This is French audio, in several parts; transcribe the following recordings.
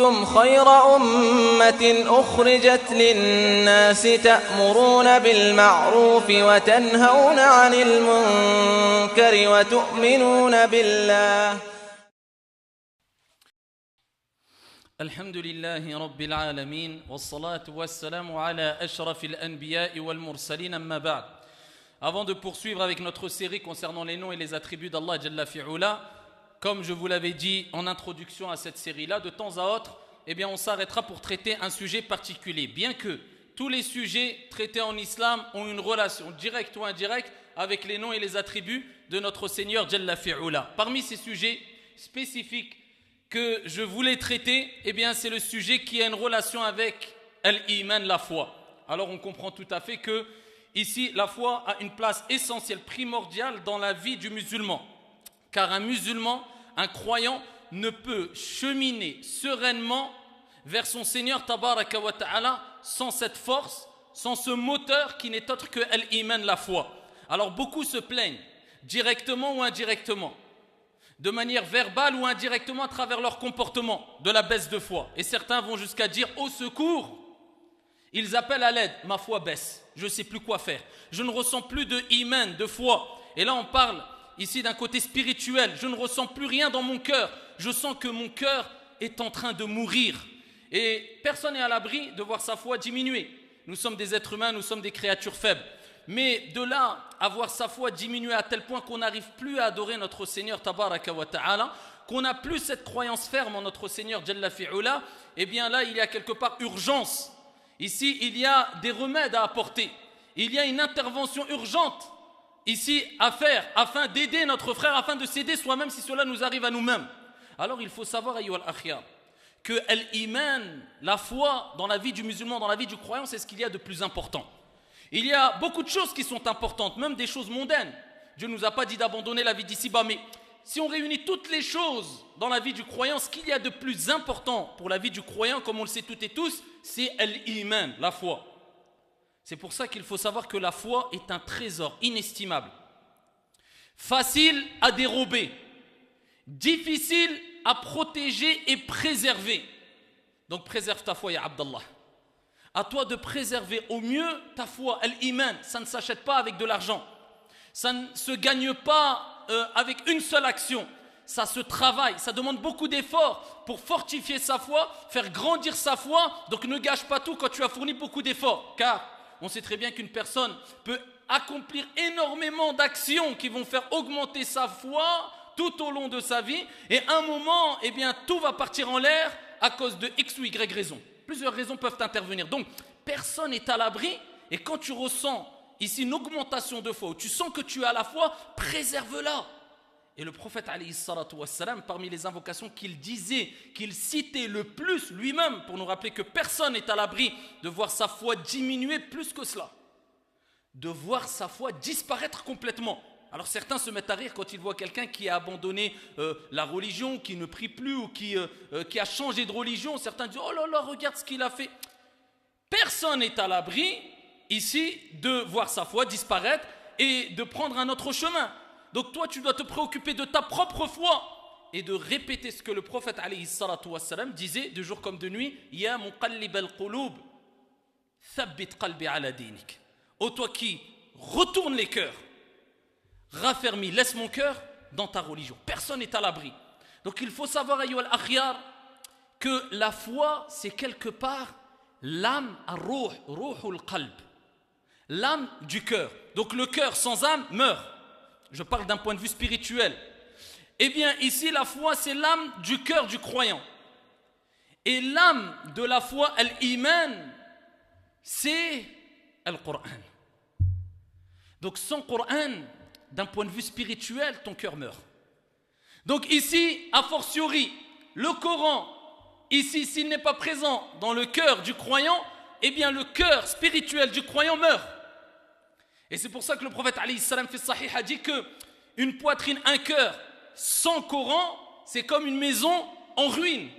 كنتم خير أمة أخرجت للناس تأمرون بالمعروف وتنهون عن المنكر وتؤمنون بالله. الحمد لله رب العالمين والصلاة والسلام على أشرف الأنبياء والمرسلين أما بعد. Avant de poursuivre avec notre série concernant les noms et les attributs d'Allah Jalla fi'oula, comme je vous l'avais dit en introduction à cette série-là, de temps à autre, on s'arrêtera pour traiter un sujet particulier. Bien que tous les sujets traités en islam ont une relation directe ou indirecte avec les noms et les attributs de notre Seigneur Jalla fi'oula. Parmi ces sujets spécifiques que je voulais traiter, c'est le sujet qui a une relation avec l'iman, la foi. Alors on comprend tout à fait que ici, la foi a une place essentielle, primordiale dans la vie du musulman. Car un musulman, un croyant, ne peut cheminer sereinement vers son Seigneur Tabaraka wa Ta'ala sans cette force, sans ce moteur qui n'est autre que l'iman, la foi. Alors beaucoup se plaignent, directement ou indirectement, de manière verbale ou indirectement à travers leur comportement, de la baisse de foi. Et certains vont jusqu'à dire « au secours ». Ils appellent à l'aide, ma foi baisse, je ne sais plus quoi faire. Je ne ressens plus de iman, de foi. Et là on parle ici d'un côté spirituel, je ne ressens plus rien dans mon cœur. Je sens que mon cœur est en train de mourir. Et personne n'est à l'abri de voir sa foi diminuer. Nous sommes des êtres humains, nous sommes des créatures faibles. Mais de là à voir sa foi diminuer à tel point qu'on n'arrive plus à adorer notre Seigneur Tabaraka wa Ta'ala, qu'on n'a plus cette croyance ferme en notre Seigneur Jalla fi'oula, là il y a quelque part urgence. Ici, il y a des remèdes à apporter. Il y a une intervention urgente ici à faire afin d'aider notre frère, afin de s'aider soi-même si cela nous arrive à nous-mêmes. Alors il faut savoir, ayyuhal akhyar, que l'iman, la foi dans la vie du musulman, dans la vie du croyant, c'est ce qu'il y a de plus important. Il y a beaucoup de choses qui sont importantes, même des choses mondaines. Dieu ne nous a pas dit d'abandonner la vie d'ici-bas, mais si on réunit toutes les choses dans la vie du croyant, ce qu'il y a de plus important pour la vie du croyant, comme on le sait toutes et tous, c'est l'iman, la foi. C'est pour ça qu'il faut savoir que la foi est un trésor inestimable, facile à dérober, difficile à protéger et préserver. Donc préserve ta foi, ya Abdallah. À toi de préserver au mieux ta foi, l'iman. Ça ne s'achète pas avec de l'argent. Ça ne se gagne pas avec une seule action. Ça se travaille, ça demande beaucoup d'efforts pour fortifier sa foi, faire grandir sa foi. Donc ne gâche pas tout quand tu as fourni beaucoup d'efforts. Car on sait très bien qu'une personne peut accomplir énormément d'actions qui vont faire augmenter sa foi tout au long de sa vie. Et à un moment, tout va partir en l'air à cause de X ou Y raison. Plusieurs raisons peuvent intervenir. Donc, personne n'est à l'abri. Et quand tu ressens ici une augmentation de foi, où tu sens que tu as la foi, préserve-la. Et le prophète, alayhi salatu wassalam, parmi les invocations qu'il disait, qu'il citait le plus lui-même, pour nous rappeler que personne n'est à l'abri de voir sa foi diminuer plus que cela, de voir sa foi disparaître complètement. Alors certains se mettent à rire quand ils voient quelqu'un qui a abandonné la religion, qui ne prie plus ou qui a changé de religion. Certains disent « Oh là là, regarde ce qu'il a fait ». Personne n'est à l'abri ici de voir sa foi disparaître et de prendre un autre chemin. Donc toi, tu dois te préoccuper de ta propre foi et de répéter ce que le prophète alayhi salatu wassalam disait de jour comme de nuit. « Ya muqallib al-qulub, thabbit qalbi ala dinik » Ô toi qui retourne les cœurs, raffermis, laisse mon cœur dans ta religion. Personne n'est à l'abri. Donc il faut savoir, ayyuhal akhyar, que la foi, c'est quelque part l'âme, ruhul qalb, l'âme du cœur. Donc le cœur sans âme meurt. Je parle d'un point de vue spirituel. Ici, la foi, c'est l'âme du cœur du croyant. Et l'âme de la foi, l'iman, c'est le Coran. Donc sans Coran, d'un point de vue spirituel, ton cœur meurt. Donc ici, a fortiori, le Coran, ici, s'il n'est pas présent dans le cœur du croyant, le cœur spirituel du croyant meurt. Et c'est pour ça que le prophète alayhi salam fi sahih a dit que une poitrine, un cœur sans Coran, c'est comme une maison en ruine.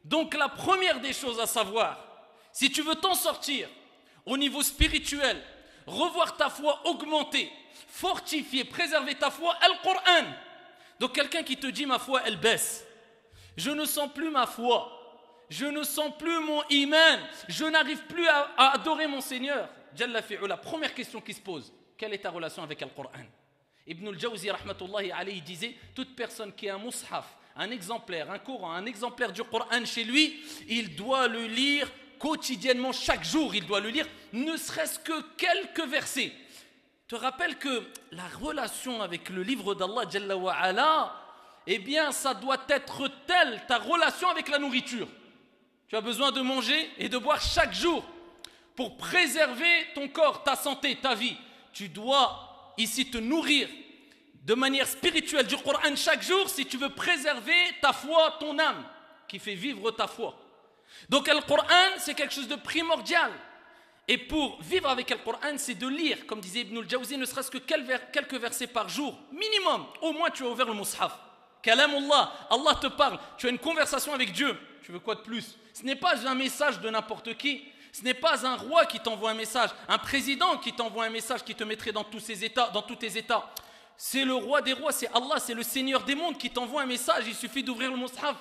Donc la première des choses à savoir, si tu veux t'en sortir au niveau spirituel, revoir ta foi augmenter, fortifier, préserver ta foi, le Coran. Donc quelqu'un qui te dit ma foi elle baisse, je ne sens plus ma foi, je ne sens plus mon iman, je n'arrive plus à adorer mon Seigneur. Jalla fi'ula. Première question qui se pose, quelle est ta relation avec le Coran? Ibn al-Jawzi rahmatullahi alayhi disait, toute personne qui a un mushaf, un exemplaire, un Coran, un exemplaire du Coran chez lui, il doit le lire quotidiennement, chaque jour il doit le lire, ne serait-ce que quelques versets. Te rappelle que la relation avec le livre d'Allah Jalla wa Ala, eh bien ça doit être telle ta relation avec la nourriture. Tu as besoin de manger et de boire chaque jour pour préserver ton corps, ta santé, ta vie. Tu dois ici te nourrir de manière spirituelle du Coran chaque jour si tu veux préserver ta foi, ton âme, qui fait vivre ta foi. Donc le Coran, c'est quelque chose de primordial. Et pour vivre avec le Coran, c'est de lire, comme disait Ibn al-Jawzi, ne serait-ce que quelques versets par jour, minimum. Au moins tu as ouvert le mushaf. Kalamullah, Allah te parle, tu as une conversation avec Dieu. Tu veux quoi de plus? Ce n'est pas un message de n'importe qui. Ce n'est pas un roi qui t'envoie un message, un président qui t'envoie un message qui te mettrait dans tous tes états. C'est le roi des rois, c'est Allah, c'est le Seigneur des mondes qui t'envoie un message. Il suffit d'ouvrir le mushaf.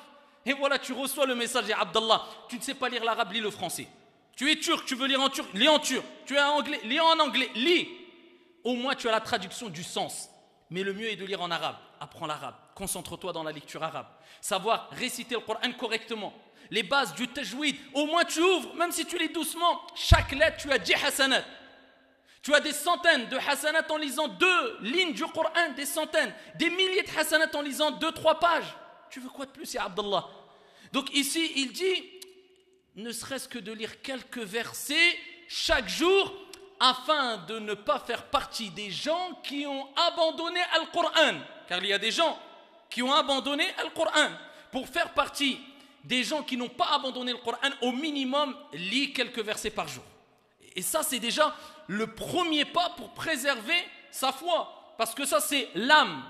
Et voilà, tu reçois le message. Et Abdallah, tu ne sais pas lire l'arabe, lis le français. Tu es turc, tu veux lire en turc, lis en turc. Tu es anglais, lis en anglais, lis. Au moins, tu as la traduction du sens. Mais le mieux est de lire en arabe. Apprends l'arabe. Concentre-toi dans la lecture arabe. Savoir réciter le Coran correctement. Les bases du tajwid. Au moins, tu ouvres, même si tu lis doucement. Chaque lettre, tu as 10 hasanat. Tu as des centaines de hasanat en lisant 2 lignes du Coran, des centaines. Des milliers de hasanat en lisant 2-3 pages. Tu veux quoi de plus, ya Abdallah? Donc ici, il dit, ne serait-ce que de lire quelques versets chaque jour, afin de ne pas faire partie des gens qui ont abandonné le Coran. Car il y a des gens qui ont abandonné le Coran. Pour faire partie des gens qui n'ont pas abandonné le Coran, au minimum, lis quelques versets par jour. Et ça, c'est déjà le premier pas pour préserver sa foi. Parce que ça, c'est l'âme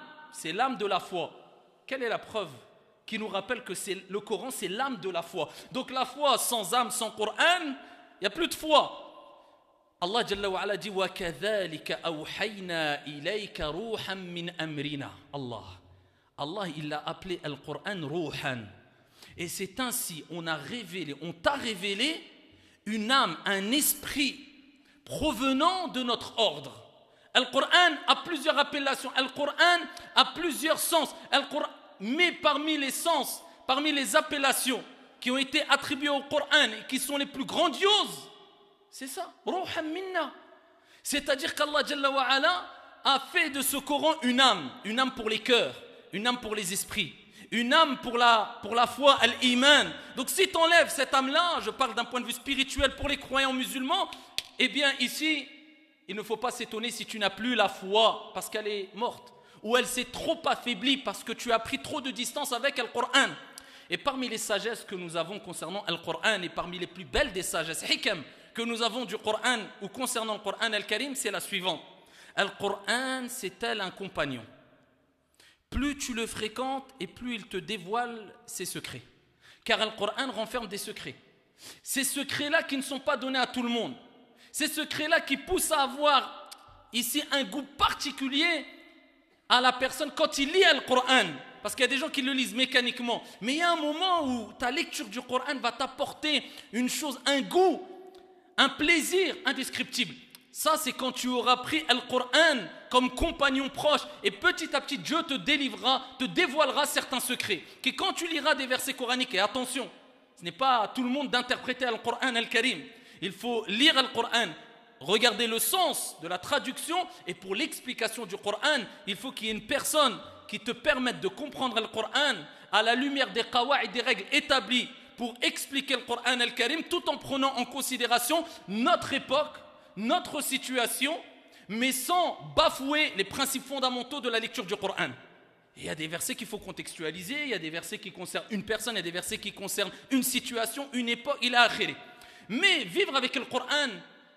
de la foi. Quelle est la preuve qui nous rappelle que le Coran, c'est l'âme de la foi? Donc la foi sans âme, sans Coran, il n'y a plus de foi. Allah Jalla wa Ala dit wa kadhalika awhayna ilayka ruhan min amrina. Allah il a appelé le Coran ruhan. Et c'est ainsi on t'a révélé une âme, un esprit provenant de notre ordre. Le Coran a plusieurs appellations, le Coran a plusieurs sens. Mais parmi les sens, parmi les appellations qui ont été attribuées au Coran et qui sont les plus grandioses, c'est ça, Ruhan minna. C'est-à-dire qu'Allah Jalla wa Ala a fait de ce Coran une âme pour les cœurs, une âme pour les esprits, une âme pour la foi, al-iman. Donc si tu enlèves cette âme-là, je parle d'un point de vue spirituel pour les croyants musulmans, eh bien ici, il ne faut pas s'étonner si tu n'as plus la foi parce qu'elle est morte, ou elle s'est trop affaiblie parce que tu as pris trop de distance avec le Coran. Et parmi les sagesses que nous avons concernant le Coran, et parmi les plus belles des sagesses, hikam, que nous avons du Coran ou concernant le Coran al-Karim, c'est la suivante. Le Coran, c'est tel un compagnon. Plus tu le fréquentes et plus il te dévoile ses secrets. Car le Coran renferme des secrets. Ces secrets-là qui ne sont pas donnés à tout le monde. Ces secrets-là qui poussent à avoir ici un goût particulier à la personne quand il lit le Coran. Parce qu'il y a des gens qui le lisent mécaniquement. Mais il y a un moment où ta lecture du Coran va t'apporter une chose, un goût, un plaisir indescriptible. Ça, c'est quand tu auras pris le Coran comme compagnon proche et petit à petit, Dieu te dévoilera certains secrets. Que quand tu liras des versets coraniques, et attention, ce n'est pas à tout le monde d'interpréter le Coran al-Karim. Il faut lire le Coran, regarder le sens de la traduction et pour l'explication du Coran, il faut qu'il y ait une personne qui te permette de comprendre le Coran à la lumière des qawa' et des règles établies pour expliquer le Coran al-Karim tout en prenant en considération notre époque, notre situation, mais sans bafouer les principes fondamentaux de la lecture du Coran. Et il y a des versets qu'il faut contextualiser, il y a des versets qui concernent une personne, il y a des versets qui concernent une situation, une époque, il a akhiri. Mais vivre avec le Coran,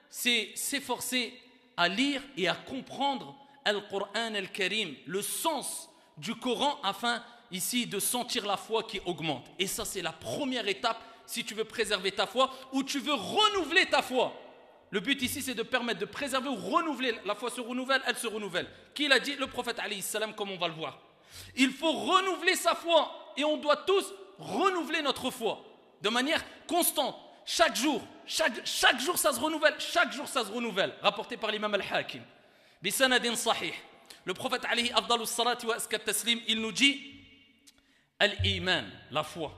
c'est s'efforcer à lire et à comprendre le Coran al-Karim, le sens du Coran, afin ici de sentir la foi qui augmente. Et ça, c'est la première étape si tu veux préserver ta foi ou tu veux renouveler ta foi. Le but ici, c'est de permettre de préserver ou renouveler. La foi se renouvelle, elle se renouvelle. Qui l'a dit? Le prophète alayhi salam, comme on va le voir. Il faut renouveler sa foi et on doit tous renouveler notre foi. de manière constante, chaque jour ça se renouvelle, rapporté par l'imam al-Hakim. Bisanadin sahih. Le prophète alayhi afdalus salati wa askat taslim, il nous dit al-iman, la foi.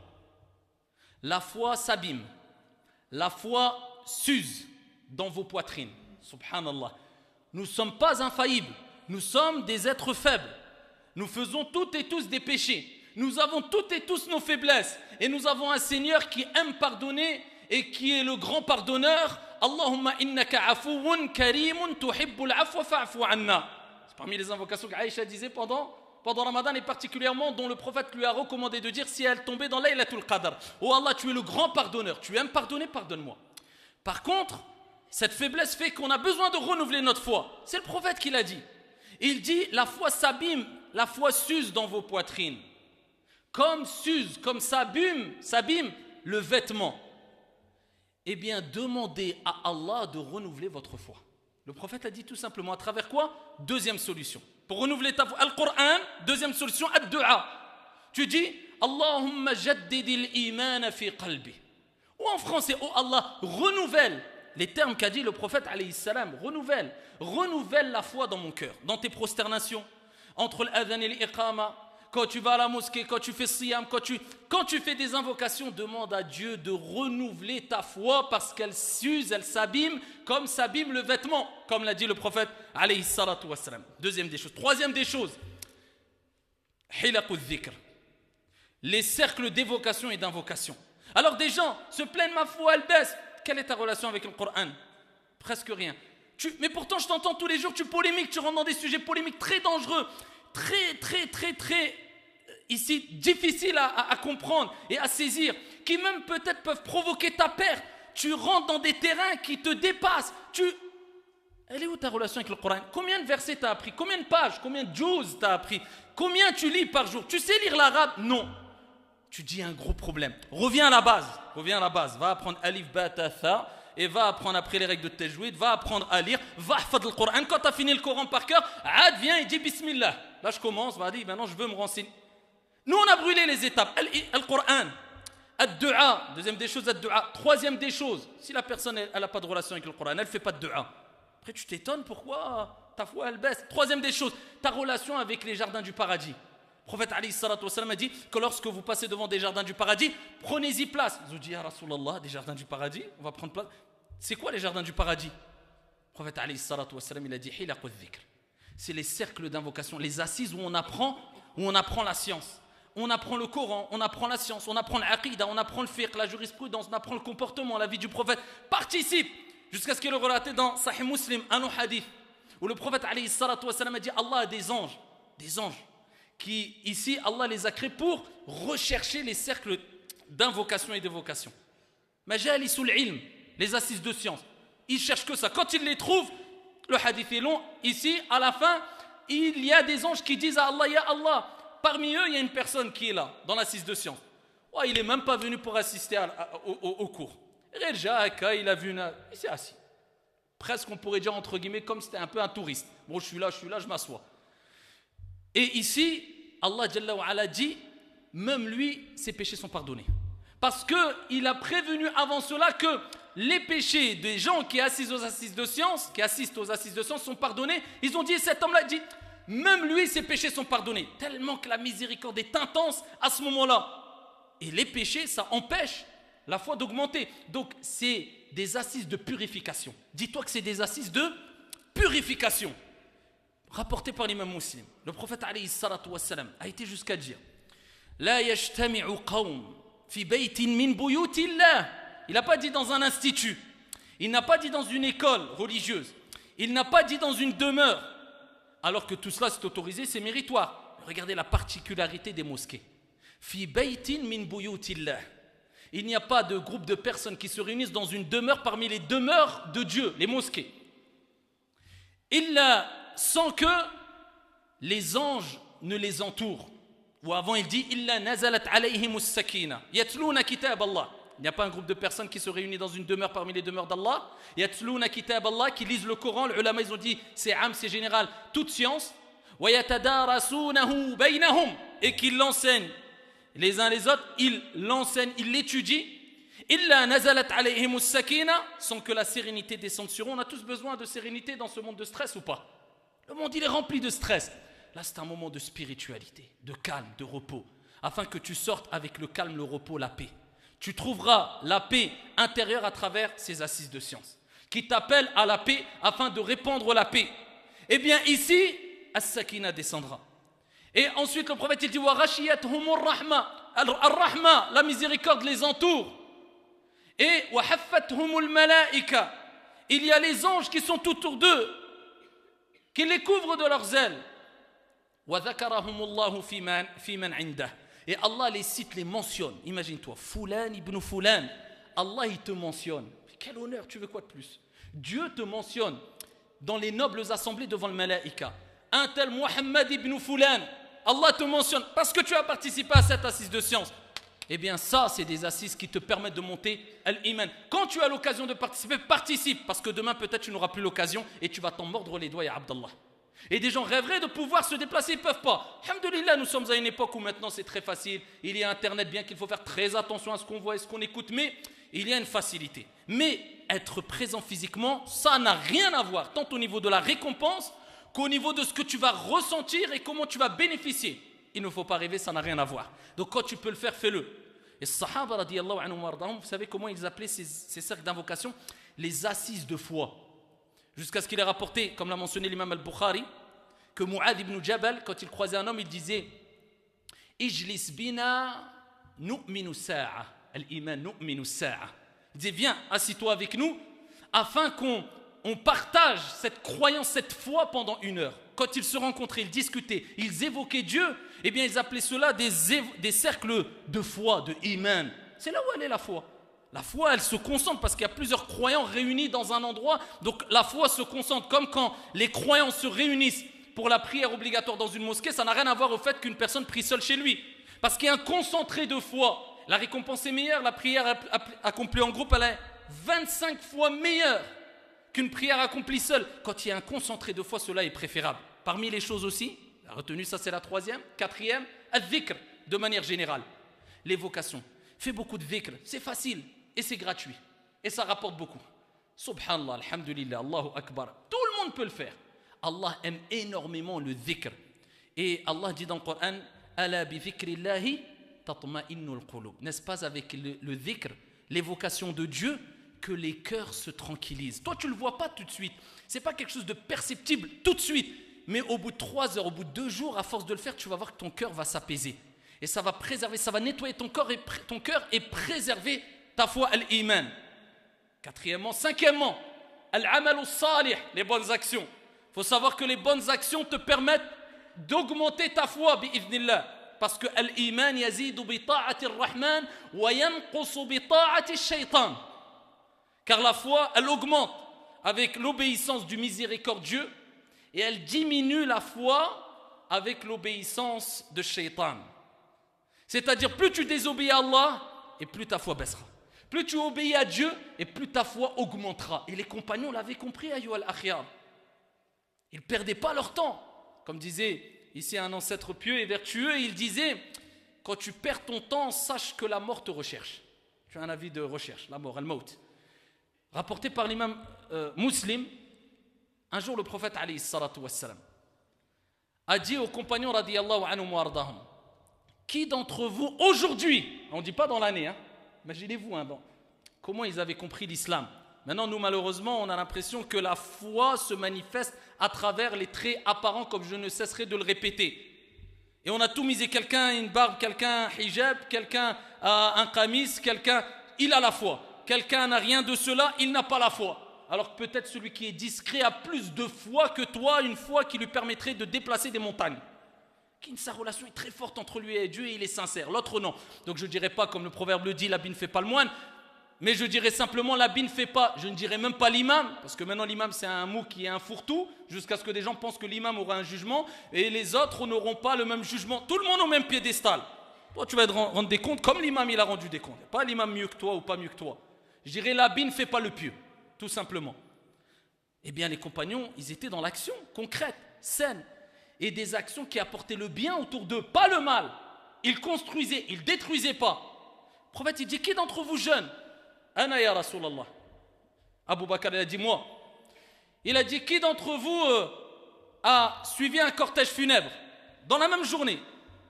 La foi s'abîme, la foi s'use dans vos poitrines. Subhanallah. Nous ne sommes pas infaillibles, nous sommes des êtres faibles. Nous faisons toutes et tous des péchés. Nous avons toutes et tous nos faiblesses. Et nous avons un Seigneur qui aime pardonner et qui est le grand pardonneur. Allahumma innaka afouun karimun tuhibbul afwa fa'fu anna. C'est parmi les invocations qu'Aïcha disait pendant Ramadan, et particulièrement dont le prophète lui a recommandé de dire si elle tombait dans Laylatul Qadr. Oh Allah, tu es le grand pardonneur, tu aimes pardonner, pardonne-moi. Par contre, cette faiblesse fait qu'on a besoin de renouveler notre foi. C'est le prophète qui l'a dit. Il dit, la foi s'abîme, la foi s'use dans vos poitrines. Comme s'abîme le vêtement. Eh bien, demandez à Allah de renouveler votre foi. Le prophète a dit tout simplement, à travers quoi? Deuxième solution. Pour renouveler ta foi, Al-Qur'an. Deuxième solution, ad-du'a. Tu dis, Allahumma jaddidil iman fi qalbi. Ou en français, oh Allah, renouvelle. Les termes qu'a dit le prophète alayhi salam, renouvelle la foi dans mon cœur, dans tes prosternations, entre l'adhan et l'iqama, quand tu vas à la mosquée, quand tu fais siyam, quand tu fais des invocations, demande à Dieu de renouveler ta foi parce qu'elle s'use, elle s'abîme comme s'abîme le vêtement, comme l'a dit le prophète alayhi salatu wassalam. Deuxième des choses. Troisième des choses, hilaqu dhikr, les cercles d'évocation et d'invocation. Alors des gens se plaignent, ma foi elle baisse. Quelle est ta relation avec le Coran? Presque rien. Mais pourtant je t'entends tous les jours, tu polémiques, tu rentres dans des sujets polémiques très dangereux, très ici difficiles à comprendre et à saisir, qui même peut-être peuvent provoquer ta perte. Tu rentres dans des terrains qui te dépassent. Elle est où ta relation avec le Coran? Combien de versets t'as appris? Combien de pages? Combien de juz t'as appris? Combien tu lis par jour? Tu sais lire l'arabe? Non. Tu dis un gros problème. Reviens à la base. Va apprendre alif, ba, ta, tha, et va apprendre après les règles de tajwid, va apprendre à lire, va hafad le Coran. Quand tu as fini le Coran par cœur, viens et dis bismillah. Là je commence, va dire maintenant je veux me renseigner. Nous on a brûlé les étapes. Al-Qur'an, ad-du'a, deuxième des choses, ad-du'a. Troisième des choses, si la personne elle n'a pas de relation avec le Coran, elle ne fait pas de du'a. Après tu t'étonnes pourquoi ta foi elle baisse. Troisième des choses, ta relation avec les jardins du paradis. Le prophète alayhi salatu wassalam a dit que lorsque vous passez devant des jardins du paradis, prenez-y place. Ils ont dit, ya Rasulallah, des jardins du paradis, on va prendre place. C'est quoi les jardins du paradis? Le prophète alayhi salatu wassalam, il a dit, hilaqu dhikr. C'est les cercles d'invocation, les assises où on apprend la science. On apprend le Coran, on apprend la science, on apprend l'aqidah, on apprend le fiqh, la jurisprudence, on apprend le comportement, la vie du prophète. Participe jusqu'à ce qu'il est relaté dans Sahih Muslim, un hadith, où le prophète alayhi salatu wassalam a dit, Allah a des anges. Qui ici Allah les a créés pour rechercher les cercles d'invocation et d'évocation. Majalisul ilm, les assises de science. Ils cherchent que ça. Quand ils les trouvent, le hadith est long. Ici, à la fin, il y a des anges qui disent à Allah, ya Allah. Parmi eux, il y a une personne qui est là, dans l'assise de science. Oh, il n'est même pas venu pour assister au cours. Il a vu il s'est assis. Presque on pourrait dire entre guillemets comme c'était un peu un touriste. Bon, je suis là, je m'assois. Et ici, Allah Jalla wa Ala dit, même lui, ses péchés sont pardonnés. Parce qu'il a prévenu avant cela que les péchés des gens qui assistent aux assises de science, sont pardonnés. Ils ont dit, cet homme-là dit, même lui, ses péchés sont pardonnés. Tellement que la miséricorde est intense à ce moment-là. Et les péchés, ça empêche la foi d'augmenter. Donc, c'est des assises de purification. Dis-toi que c'est des assises de purification. Rapporté par l'imam Muslim, le prophète alayhi salatu wassalam a été jusqu'à dire La yajtami'u qawm fi baytin min buyutillah. Il n'a pas dit dans un institut, il n'a pas dit dans une école religieuse, il n'a pas dit dans une demeure, alors que tout cela c'est autorisé, c'est méritoire. Regardez la particularité des mosquées. Fi baytin min buyutillah. Il n'y a pas de groupe de personnes qui se réunissent dans une demeure parmi les demeures de Dieu, les mosquées. Sans que les anges ne les entourent. Ou avant il dit Illa nazalat alayhimus sakina yatluna kitab Allah. Il n'y a pas un groupe de personnes qui se réunissent dans une demeure parmi les demeures d'Allah. Yatluna kitab Allah, qui lisent le Coran. Les ulama ils ont dit c'est am, c'est général, toute science. Wa yatadarasunahu baynahum, et qu'ils l'enseignent les uns les autres. Ils l'enseignent, ils l'étudient Illa nazalat alayhim as-sakina, sans que la sérénité descende sur eux. On a tous besoin de sérénité dans ce monde de stress ou pas? Le monde, il est rempli de stress. Là, c'est un moment de spiritualité, de calme, de repos, afin que tu sortes avec le calme, le repos, la paix. Tu trouveras la paix intérieure à travers ces assises de science, qui t'appellent à la paix afin de répandre la paix. Eh bien, ici, as-sakina descendra. Et ensuite, le prophète, il dit, wa ghashiyatuhumur rahma. Ar-rahma, la miséricorde les entoure. Et wa haffathumul malaika. Il y a les anges qui sont autour d'eux, qui les couvrent de leurs ailes. Wa dhakarahumullahu fi man indah. Et Allah les cite, les mentionne. Imagine-toi, Fulan ibn Fulan. Allah, il te mentionne. Quel honneur, tu veux quoi de plus? Dieu te mentionne dans les nobles assemblées devant le malaïka. Un tel Muhammad ibn Fulan. Allah te mentionne parce que tu as participé à cette assise de science. Eh bien ça, c'est des assises qui te permettent de monter al-iman. Quand tu as l'occasion de participer, participe. Parce que demain, peut-être, tu n'auras plus l'occasion et tu vas t'en mordre les doigts, ya Abdallah. Et des gens rêveraient de pouvoir se déplacer, ils ne peuvent pas. Alhamdulillah, nous sommes à une époque où maintenant c'est très facile. Il y a Internet, bien qu'il faut faire très attention à ce qu'on voit et ce qu'on écoute, mais il y a une facilité. Mais être présent physiquement, ça n'a rien à voir, tant au niveau de la récompense qu'au niveau de ce que tu vas ressentir et comment tu vas bénéficier. Il ne faut pas rêver, ça n'a rien à voir. Donc quand tu peux le faire, fais-le. Et Sahaba, radiyallahu anhum wardahum, vous savez comment ils appelaient ces cercles d'invocation? Les assises de foi. Jusqu'à ce qu'il ait rapporté, comme l'a mentionné l'imam al-Bukhari, que Mu'adh ibn Jabal, quand il croisait un homme, il disait Ijlis bina nu'minu sa'a. Al-iman nu'minu sa'a. Il disait, viens, assis-toi avec nous, afin qu'on partage cette croyance, cette foi pendant 1 heure. Quand ils se rencontraient, ils discutaient, ils évoquaient Dieu, eh bien ils appelaient cela des cercles de foi, de iman. C'est là où elle est la foi. La foi, elle se concentre parce qu'il y a plusieurs croyants réunis dans un endroit. Donc la foi se concentre, comme quand les croyants se réunissent pour la prière obligatoire dans une mosquée. Ça n'a rien à voir au fait qu'une personne prie seule chez lui. Parce qu'il y a un concentré de foi. La récompense est meilleure. La prière accomplie en groupe, elle est 25 fois meilleure qu'une prière accomplie seule. Quand il y a un concentré de foi, cela est préférable. Parmi les choses aussi, la retenue, ça c'est la 3e. 4e, al-dhikr, de manière générale. L'évocation. Fais beaucoup de dhikr, c'est facile. Et c'est gratuit. Et ça rapporte beaucoup. Subhanallah, alhamdulillah, Allahu Akbar. Tout le monde peut le faire. Allah aime énormément le dhikr. Et Allah dit dans le Coran, Ala bi dhikrillahi tatma'innul qulub. N'est-ce pas avec le dhikr, l'évocation de Dieu, que les cœurs se tranquillisent? Toi, tu ne le vois pas tout de suite. Ce n'est pas quelque chose de perceptible tout de suite. Mais au bout de 3 heures, au bout de 2 jours, à force de le faire, tu vas voir que ton cœur va s'apaiser. Et ça va préserver, ça va nettoyer ton cœur et préserver ta foi, al-iman. 4e, 5e, al-amal salih, les bonnes actions. Il faut savoir que les bonnes actions te permettent d'augmenter ta foi, bi'idhnillah. Parce que al-iman yazidu bi ta'ati ar-rahman wa yanqusu bi ta'ati ash-shaytan. Car la foi, elle augmente avec l'obéissance du miséricordieux et elle diminue la foi avec l'obéissance de shaytan. C'est-à-dire, plus tu désobéis à Allah, et plus ta foi baissera. Plus tu obéis à Dieu, et plus ta foi augmentera. Et les compagnons l'avaient compris, ayyuha al-akhyar. Ils ne perdaient pas leur temps. Comme disait ici un ancêtre pieux et vertueux, il disait, quand tu perds ton temps, sache que la mort te recherche. Tu as un avis de recherche, la mort, al-maut. Rapporté par l'imam Muslim, un jour le prophète alayhi salatu wassalam a dit aux compagnons radiyallahu anhum wa ardahum, qui d'entre vous aujourd'hui, on ne dit pas dans l'année, hein, imaginez-vous comment ils avaient compris l'islam. Maintenant, nous, malheureusement, on a l'impression que la foi se manifeste à travers les traits apparents, comme je ne cesserai de le répéter. Et on a tout misé. Quelqu'un a une barbe, quelqu'un a un hijab, quelqu'un a un qamis, quelqu'un, il a la foi. Quelqu'un n'a rien de cela, il n'a pas la foi. Alors que peut-être celui qui est discret a plus de foi que toi, une foi qui lui permettrait de déplacer des montagnes. Sa relation est très forte entre lui et Dieu et il est sincère. L'autre non. Donc je ne dirais pas, comme le proverbe le dit, l'habit ne fait pas le moine. Mais je dirais simplement l'habit ne fait pas, je ne dirais même pas l'imam, parce que maintenant l'imam c'est un mot qui est un fourre-tout, jusqu'à ce que des gens pensent que l'imam aura un jugement et les autres n'auront pas le même jugement. Tout le monde au même piédestal. Toi tu vas te rendre des comptes comme l'imam il a rendu des comptes. Pas l'imam mieux que toi ou pas mieux que toi. Je dirais l'habit ne fait pas le pieux, tout simplement. Eh bien les compagnons, ils étaient dans l'action concrète, saine, et des actions qui apportaient le bien autour d'eux, pas le mal. Ils construisaient, ils détruisaient pas. Le prophète il dit, qui d'entre vous jeunes Ana ya Rasulallah. Abu Bakr, il a dit moi. Il a dit, qui d'entre vous a suivi un cortège funèbre dans la même journée?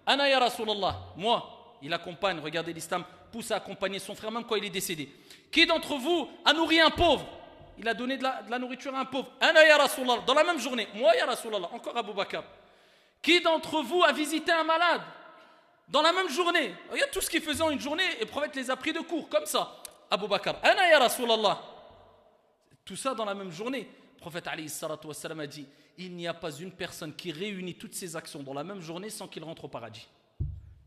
Ana ya Rasulallah. Moi. Il accompagne, regardez, l'islam pousse à accompagner son frère même quand il est décédé. Qui d'entre vous a nourri un pauvre? Il a donné de la nourriture à un pauvre. Ana ya Rasulallah. Dans la même journée. Moi ya Rasulallah. Encore Abu Bakr. Qui d'entre vous a visité un malade? Dans la même journée. Regarde tout ce qu'il faisait en une journée et le prophète les a pris de court, comme ça. Abu Bakr. Ana ya Rasulallah. Tout ça dans la même journée. Le prophète alayhi salatu wassalam a dit, il n'y a pas une personne qui réunit toutes ces actions dans la même journée sans qu'il rentre au paradis.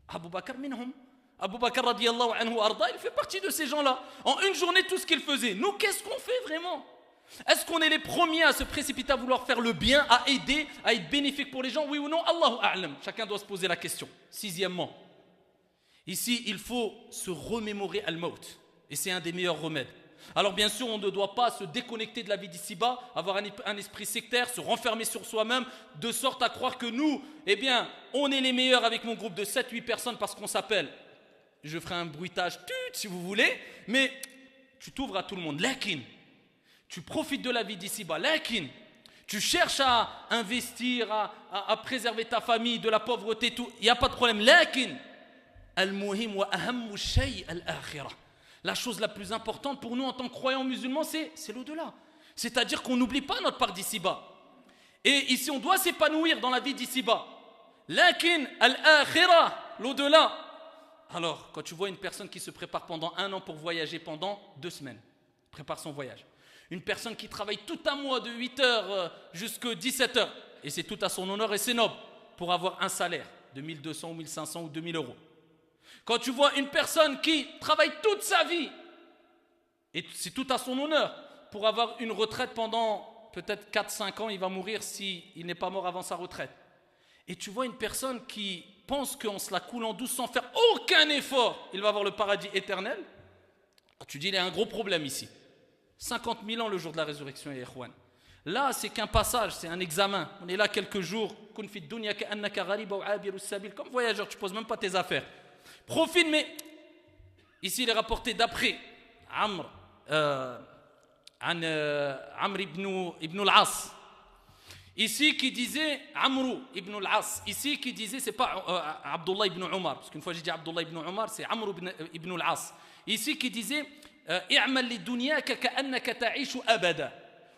Abu Bakr minhum. Abu Bakr radiyallahu anhu arda, il fait partie de ces gens-là. En une journée, tout ce qu'il faisait. Nous, qu'est-ce qu'on fait vraiment? Est-ce qu'on est les premiers à se précipiter à vouloir faire le bien, à aider, à être bénéfique pour les gens? Oui ou non? Allahu a'lam. Chacun doit se poser la question. Sixièmement, ici, il faut se remémorer al-maut. Et c'est un des meilleurs remèdes. Alors bien sûr, on ne doit pas se déconnecter de la vie d'ici-bas, avoir un esprit sectaire, se renfermer sur soi-même, de sorte à croire que nous, eh bien, on est les meilleurs avec mon groupe de 7-8 personnes parce qu'on s'appelle. Je ferai un bruitage, si vous voulez, mais tu t'ouvres à tout le monde. Lakin, tu profites de la vie d'ici-bas. Lakin, tu cherches à investir, à préserver ta famille de la pauvreté, tout. Il n'y a pas de problème. Lakin, al-muhim wa ahammu shay al-akhirah. La chose la plus importante pour nous en tant que croyants musulmans, c'est l'au-delà. C'est-à-dire qu'on n'oublie pas notre part d'ici-bas. Et ici, on doit s'épanouir dans la vie d'ici-bas. Lakin al-akhirah, l'au-delà. Alors, quand tu vois une personne qui se prépare pendant 1 an pour voyager pendant 2 semaines, prépare son voyage. Une personne qui travaille tout un mois de 8h jusqu'à 17h, et c'est tout à son honneur et c'est noble, pour avoir un salaire de 1200 ou 1500 ou 2000 euros. Quand tu vois une personne qui travaille toute sa vie, et c'est tout à son honneur, pour avoir une retraite pendant peut-être 4-5 ans, il va mourir s'il n'est pas mort avant sa retraite. Et tu vois une personne qui pense qu'en se la coulant douce sans faire aucun effort, il va avoir le paradis éternel. Tu dis, il y a un gros problème ici. 50 000 ans le jour de la résurrection, ya ikhwan. Là, c'est qu'un passage, c'est un examen. On est là quelques jours. Comme voyageur, tu ne poses même pas tes affaires. Profite, mais ici il est rapporté d'après Amr ibn al-As. Ici qui disait Amr ibn al-As. Ici qui disait, c'est pas Abdullah ibn Omar, parce qu'une fois j'ai dit Abdullah ibn Omar, c'est Amr ibn al-As. Ici qui disait i'mal li dunyaka ka'annaka ta'ishu abada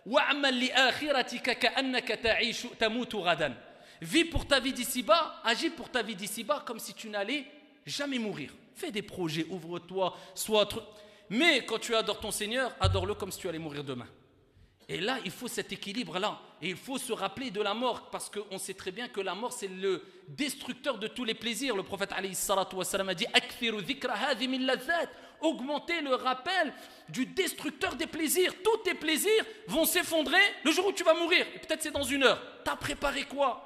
wa'mal li akhiratika ka'annaka ta'ishu tamutu ghadan. Vis pour ta vie d'ici-bas, agis pour ta vie d'ici-bas comme si tu n'allais jamais mourir. Fais des projets, ouvre-toi, mais quand tu adores ton Seigneur, adore-le comme si tu allais mourir demain. Et là, il faut cet équilibre-là. Et il faut se rappeler de la mort, parce qu'on sait très bien que la mort, c'est le destructeur de tous les plaisirs. Le prophète alayhi salatu wassalam a dit Akthiru dhikra hadhi min ladhat. Augmenter le rappel du destructeur des plaisirs. Tous tes plaisirs vont s'effondrer le jour où tu vas mourir. Et peut-être c'est dans 1 heure. T'as préparé quoi?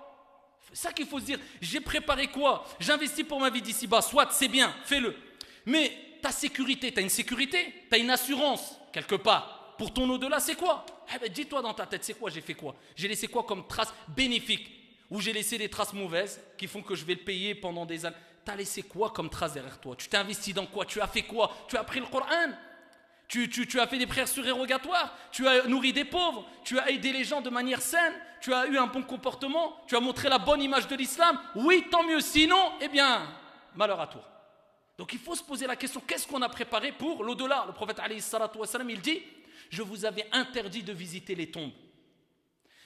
C'est ça qu'il faut se dire. J'ai préparé quoi? J'investis pour ma vie d'ici-bas. Soit, c'est bien, fais-le. Mais ta sécurité, tu as une sécurité, tu as une assurance, quelque part. Pour ton au-delà, c'est quoi? Dis-toi dans ta tête, c'est quoi? J'ai fait quoi? J'ai laissé quoi comme traces bénéfiques? Ou j'ai laissé des traces mauvaises qui font que je vais le payer pendant des années? Tu as laissé quoi comme traces derrière toi? Tu t'es investi dans quoi? Tu as fait quoi? Tu as appris le Coran? Tu as fait des prières surérogatoires, tu as nourri des pauvres, tu as aidé les gens de manière saine, tu as eu un bon comportement, tu as montré la bonne image de l'islam. Oui, tant mieux. Sinon, eh bien, malheur à toi. Donc il faut se poser la question, qu'est-ce qu'on a préparé pour l'au-delà? Le prophète alayhi salatu wassalam, il dit, je vous avais interdit de visiter les tombes.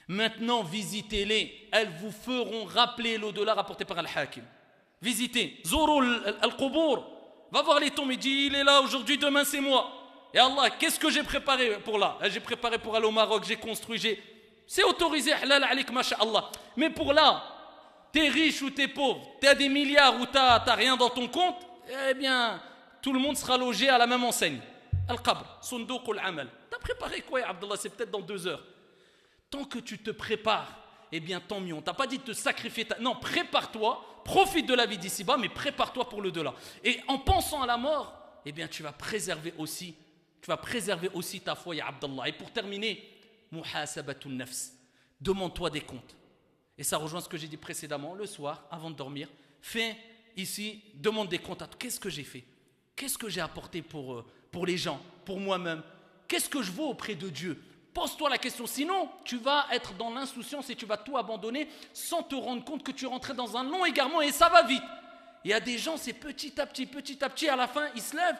Maintenant, visitez-les. Elles vous feront rappeler l'au-delà rapporté par Al-Hakim. Visitez. Zoro al-Qubour. Va voir les tombes. Il dit, il est là aujourd'hui, demain c'est moi. Et Allah, qu'est-ce que j'ai préparé pour là? J'ai préparé pour aller au Maroc, j'ai construit, c'est autorisé, halal alik, masha'Allah. Mais pour là, t'es riche ou t'es pauvre, t'as des milliards ou t'as rien dans ton compte, eh bien, tout le monde sera logé à la même enseigne. Al-Qabr, Sunduq al-Amal. T'as préparé quoi, Abdallah? C'est peut-être dans 2 heures. Tant que tu te prépares, eh bien, tant mieux. On t'a pas dit de te sacrifier. Non, prépare-toi, profite de la vie d'ici-bas, mais prépare-toi pour le delà. Et en pensant à la mort, eh bien, tu vas préserver aussi ta foi, ya Abdallah. Et pour terminer, muhasabatun nafs. Demande-toi des comptes. Et ça rejoint ce que j'ai dit précédemment, le soir, avant de dormir. Fais ici, demande des comptes à toi. Qu'est-ce que j'ai fait? qu'est-ce que j'ai apporté pour les gens, pour moi-même? Qu'est-ce que je vaux auprès de Dieu? Pose-toi la question, sinon tu vas être dans l'insouciance et tu vas tout abandonner sans te rendre compte que tu rentrais dans un long égarement et ça va vite. Il y a des gens, c'est petit à petit, à la fin, il se lève,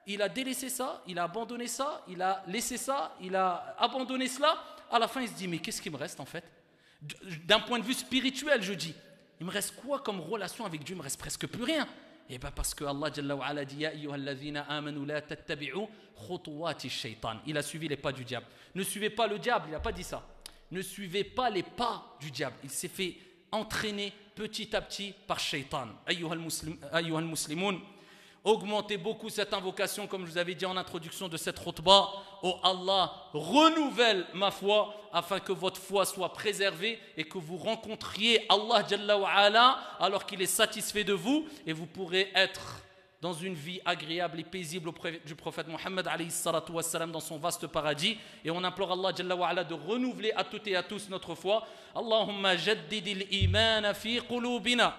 il a délaissé ça, il a abandonné ça, il a laissé ça, il a abandonné cela. À la fin, il se dit, mais qu'est-ce qui me reste en fait? D'un point de vue spirituel, je dis, il me reste quoi comme relation avec Dieu? Il me reste presque plus rien. Et bien parce que Allah Jalla wa Ala dit, Ya ayyuhalladhina amanu la tattabi'u khutuwati shaytan. Il a suivi les pas du diable. Ne suivez pas le diable, il n'a pas dit ça. Ne suivez pas les pas du diable. Il s'est fait entraîner petit à petit par shaytan. Ayyuhal muslimoun, augmentez beaucoup cette invocation, comme je vous avais dit en introduction de cette khutbah. Oh Allah, renouvelle ma foi afin que votre foi soit préservée et que vous rencontriez Allah Jalla wa Ala alors qu'il est satisfait de vous et vous pourrez être dans une vie agréable et paisible auprès du prophète Mohammed alayhi salatu wassalam dans son vaste paradis. Et on implore Allah Jalla wa Ala de renouveler à toutes et à tous notre foi. Allahumma jaddidil iman fi qulubina